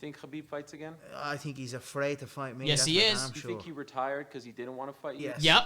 think Khabib fights again? I think he's afraid to fight me. Yes, that's he for is. damn You sure. think he retired because he didn't want to fight you? Yes. Yep.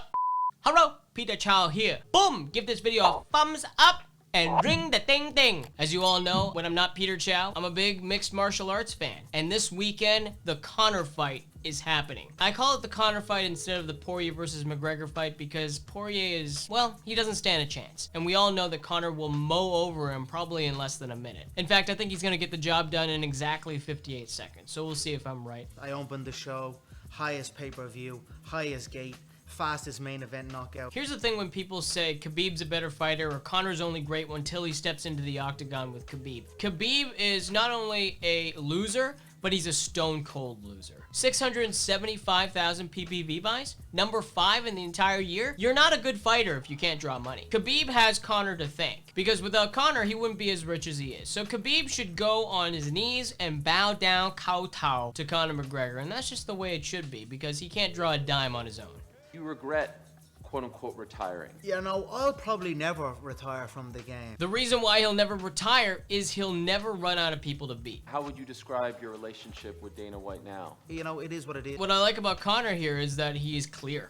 Hello, Peter Chow here. Boom! Give this video a thumbs up and ring the ding ding. As you all know, when I'm not Peter Chow, I'm a big mixed martial arts fan. And this weekend, the Conor fight is happening. I call it the Conor fight instead of the Poirier versus McGregor fight because Poirier is, well, he doesn't stand a chance. And we all know that Conor will mow over him probably in less than a minute. In fact, I think he's gonna get the job done in exactly 58 seconds. So we'll see if I'm right. I opened the show, highest pay-per-view, highest gate, fastest main event knockout. Here's the thing when people say Khabib's a better fighter or Conor's only great until he steps into the octagon with Khabib. Khabib is not only a loser, but he's a stone cold loser. 675,000 PPV buys, number 5 in the entire year. You're not a good fighter if you can't draw money. Khabib has Conor to thank because without Conor, he wouldn't be as rich as he is. So Khabib should go on his knees and bow down kowtow to Conor McGregor. And that's just the way it should be because he can't draw a dime on his own. You regret, quote unquote, retiring? You know, I'll probably never retire from the game. The reason why he'll never retire is he'll never run out of people to beat. How would you describe your relationship with Dana White now? You know, it is what it is. What I like about Conor here is that he is clear,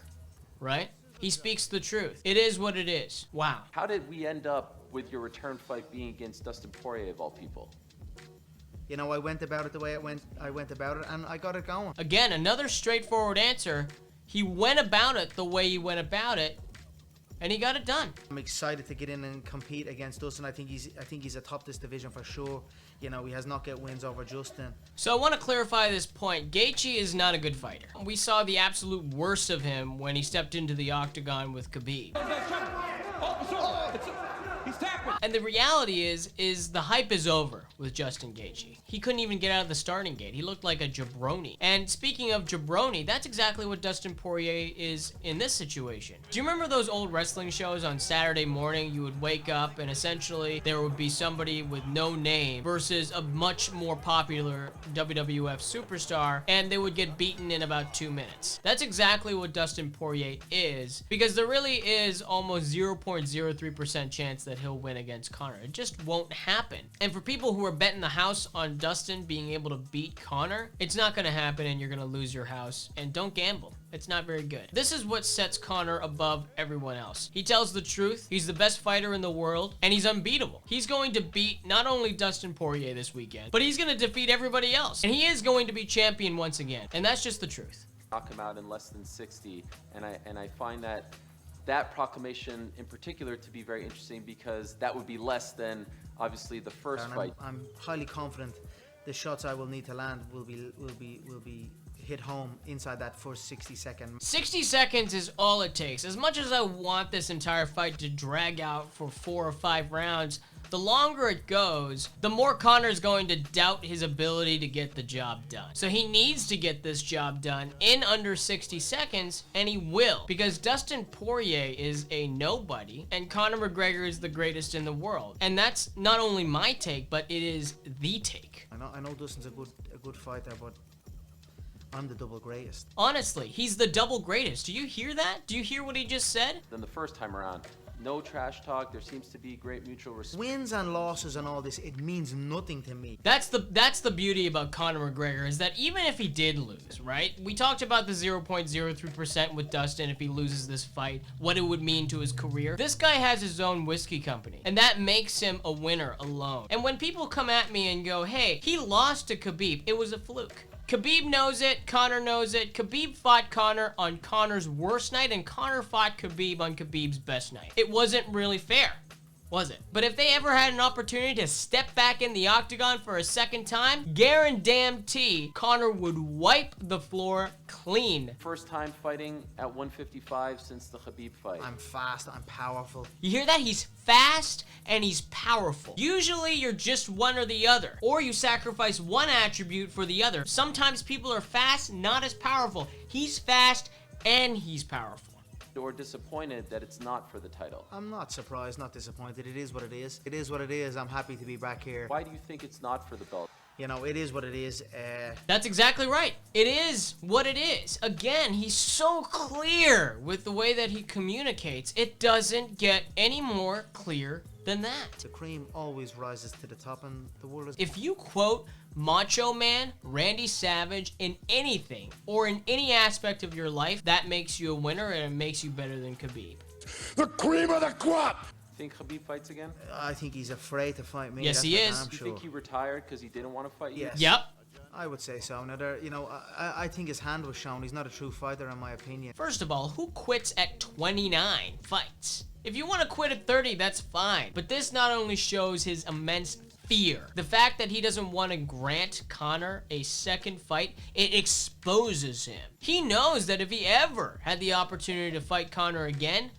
right? He speaks the truth. It is what it is. Wow. How did we end up with your return fight being against Dustin Poirier of all people? You know, I went about it the way I went about it, and I got it going. Again, another straightforward answer. He went about it the way he went about it, and he got it done. I'm excited to get in and compete against Dustin. I think he's atop this division for sure. You know, he has knockout wins over Justin. So I want to clarify this point. Gaethje is not a good fighter. We saw the absolute worst of him when he stepped into the octagon with Khabib. And the reality is the hype is over with Justin Gaethje. He couldn't even get out of the starting gate. He looked like a jabroni. And speaking of jabroni, that's exactly what Dustin Poirier is in this situation. Do you remember those old wrestling shows on Saturday morning? You would wake up and essentially there would be somebody with no name versus a much more popular WWF superstar, and they would get beaten in about 2 minutes. That's exactly what Dustin Poirier is, because there really is almost 0.03% chance that he'll win against Conor. It just won't happen. And for people who are betting the house on Dustin being able to beat Conor, it's not going to happen and you're going to lose your house. And don't gamble. It's not very good. This is what sets Conor above everyone else. He tells the truth. He's the best fighter in the world, and he's unbeatable. He's going to beat not only Dustin Poirier this weekend, but he's going to defeat everybody else. And he is going to be champion once again. And that's just the truth. Knock him out in less than 60, and I find that proclamation in particular to be very interesting because that would be less than obviously the first fight. I'm highly confident the shots I will need to land will be hit home inside that first 60 seconds. 60 seconds is all it takes. As much as I want this entire fight to drag out for 4 or 5 rounds, the longer it goes, the more Conor's going to doubt his ability to get the job done. So he needs to get this job done in under 60 seconds, and he will. Because Dustin Poirier is a nobody, and Conor McGregor is the greatest in the world. And that's not only my take, but it is the take. I know Dustin's a good fighter, but I'm the double greatest. Honestly, he's the double greatest. Do you hear that? Do you hear what he just said? Then the first time around, no trash talk. There seems to be great mutual respect. Wins and losses and all this, it means nothing to me. That's the beauty about Conor McGregor, is that even if he did lose, right? We talked about the 0.03% with Dustin if he loses this fight, what it would mean to his career. This guy has his own whiskey company, and that makes him a winner alone. And when people come at me and go, hey, he lost to Khabib, it was a fluke. Khabib knows it, Conor knows it. Khabib fought Conor on Conor's worst night, and Conor fought Khabib on Khabib's best night. It wasn't really fair, was it? But if they ever had an opportunity to step back in the octagon for a second time, guarantee Conor would wipe the floor clean. First time fighting at 155 since the Khabib fight. I'm fast, I'm powerful. You hear that? He's fast and he's powerful. Usually you're just one or the other, or you sacrifice one attribute for the other. Sometimes people are fast, not as powerful. He's fast and he's powerful. Or disappointed that it's not for the title? I'm not surprised, not disappointed. It is what it is. It is what it is. I'm happy to be back here. Why do you think it's not for the belt? You know, it is what it is. That's exactly right. It is what it is. Again, he's so clear with the way that he communicates. It doesn't get any more clear than that. The cream always rises to the top, and the world is... If you quote Macho Man, Randy Savage in anything or in any aspect of your life, that makes you a winner and it makes you better than Khabib. The cream of the crop! Think Khabib fights again? I think he's afraid to fight me. Yes, that's he for is. damn Do you sure. think he retired because he didn't want to fight you? Yes. Yep. I would say so. Now, you know, I think his hand was shown. He's not a true fighter, in my opinion. First of all, who quits at 29 fights? If you want to quit at 30, that's fine. But this not only shows his immense fear, the fact that he doesn't want to grant Conor a second fight, it exposes him. He knows that if he ever had the opportunity to fight Conor again,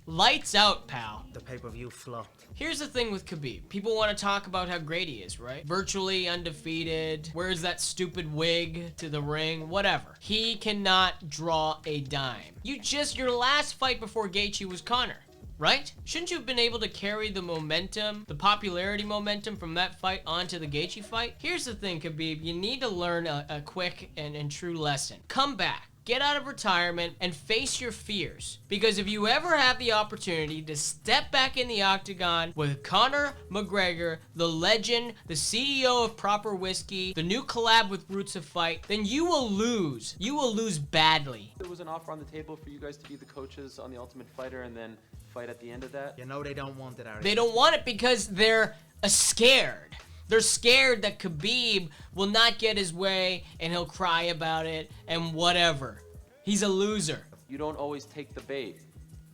lights out, pal. The pay-per-view flopped. Here's the thing with Khabib. People want to talk about how great he is, right? Virtually undefeated, wears that stupid wig to the ring, whatever. He cannot draw a dime. Your last fight before Gaethje was Conor, right? Shouldn't you have been able to carry the momentum, the popularity momentum from that fight onto the Gaethje fight? Here's the thing, Khabib. You need to learn a quick and true lesson. Come back. Get out of retirement and face your fears. Because if you ever have the opportunity to step back in the octagon with Conor McGregor, the legend, the CEO of Proper Whiskey, the new collab with Roots of Fight, then you will lose. You will lose badly. There was an offer on the table for you guys to be the coaches on The Ultimate Fighter and then fight at the end of that. You know they don't want it, Ari. They don't want it because they're scared. They're scared that Khabib will not get his way and he'll cry about it and whatever. He's a loser. You don't always take the bait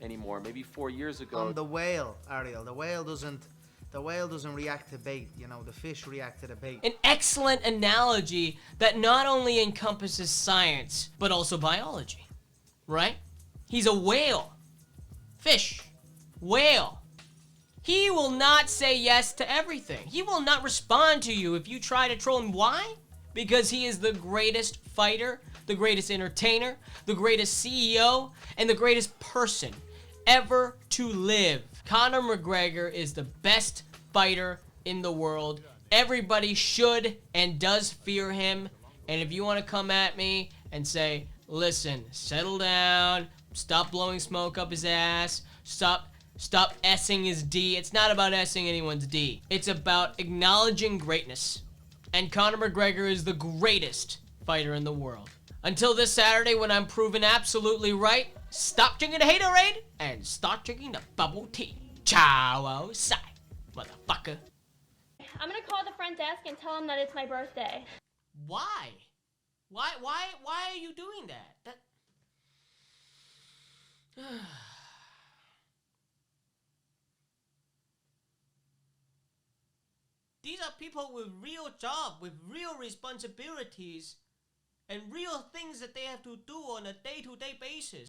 anymore. Maybe 4 years ago. On the whale, Ariel. The whale doesn't react to bait. You know, the fish react to the bait. An excellent analogy that not only encompasses science, but also biology. Right? He's a whale. Fish. Whale. He will not say yes to everything. He will not respond to you if you try to troll him. Why? Because he is the greatest fighter, the greatest entertainer, the greatest CEO, and the greatest person ever to live. Conor McGregor is the best fighter in the world. Everybody should and does fear him. And if you want to come at me and say, listen, settle down, stop blowing smoke up his ass, stop S-ing his D. It's not about S-ing anyone's D. It's about acknowledging greatness. And Conor McGregor is the greatest fighter in the world. Until this Saturday when I'm proven absolutely right, stop drinking the haterade and start drinking the bubble tea. Ciao outside, motherfucker. I'm gonna call the front desk and tell them that it's my birthday. Why? Why are you doing that? These are people with real job, with real responsibilities, and real things that they have to do on a day-to-day basis.